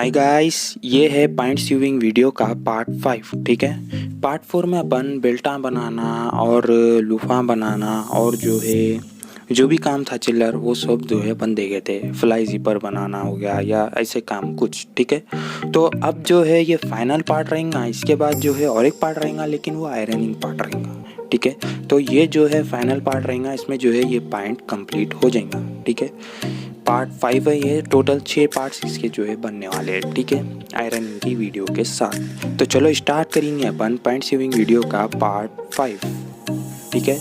Hi guys, ये है pant स्यूविंग video का पार्ट 5। ठीक है, पार्ट 4 में अपन बेल्टा बनाना और लूफा बनाना और जो भी काम था चिल्लर वो सब जो है अपन देखे थे। फ्लाई जिपर बनाना हो गया या ऐसे काम कुछ। ठीक है, तो अब जो है ये फाइनल पार्ट रहेगा। इसके बाद जो है और एक पार्ट रहेगा, लेकिन वो आयरनिंग पार्ट रहेगा। ठीक है, तो ये जो है फाइनल पार्ट रहेगा, इसमें जो है ये पैंट कंप्लीट हो जाएगा। ठीक है, पार्ट 5 है ये। टोटल 6 पार्ट्स इसके जो है बनने वाले हैं। ठीक है, आयरनिंग की वीडियो के साथ। तो चलो स्टार्ट करेंगे अपन पैंट सीविंग वीडियो का पार्ट 5। ठीक है,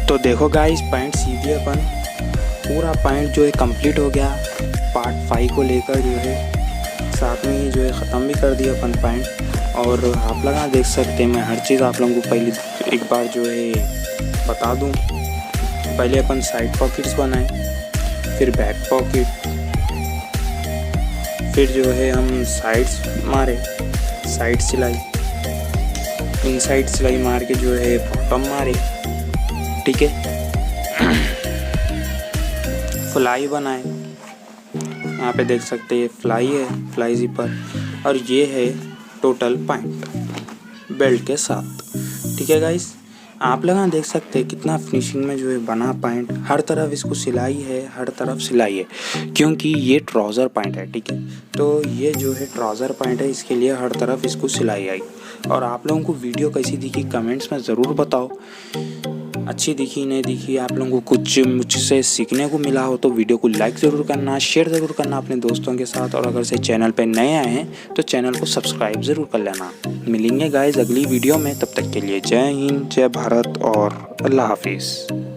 तो देखो गाइस, पैंट सी दी अपन, पूरा पैंट जो है कंप्लीट हो गया। पार्ट 5 को लेकर जो है साथ में ही जो है ख़त्म भी कर दिया अपन पैंट। और आप लोग देख सकते हैं, मैं हर चीज़ आप लोगों को पहले एक बार जो है बता दूं। पहले अपन साइड पॉकेट्स बनाए, फिर बैक पॉकेट, फिर जो है हम साइड्स मारे, साइड सिलाई, इनसाइड सिलाई मार के जो है बॉटम मारे, ठीक है। फ्लाई बनाए, यहाँ पे देख सकते हैं फ्लाई है, फ्लाई ज़िपर, और ये है टोटल पैंट बेल्ट के साथ, ठीक है गाइस। आप लोग यहाँ देख सकते हैं कितना फिनिशिंग में जो है बना पैंट। हर तरफ इसको सिलाई है, हर तरफ सिलाई है, क्योंकि ये ट्राउज़र पैंट है, ठीक है। तो ये जो है ट्राउज़र पैंट है, इसके लिए हर तरफ इसको सिलाई आई। और आप लोगों को वीडियो कैसी दिखी कमेंट्स में ज़रूर बताओ, अच्छी दिखी नहीं दिखी, आप लोगों को कुछ मुझसे सीखने को मिला हो तो वीडियो को लाइक ज़रूर करना, शेयर ज़रूर करना अपने दोस्तों के साथ। और अगर से चैनल पे नए आए हैं तो चैनल को सब्सक्राइब ज़रूर कर लेना। मिलेंगे गाइस अगली वीडियो में, तब तक के लिए जय हिंद, जय भारत और अल्लाह हाफिज़।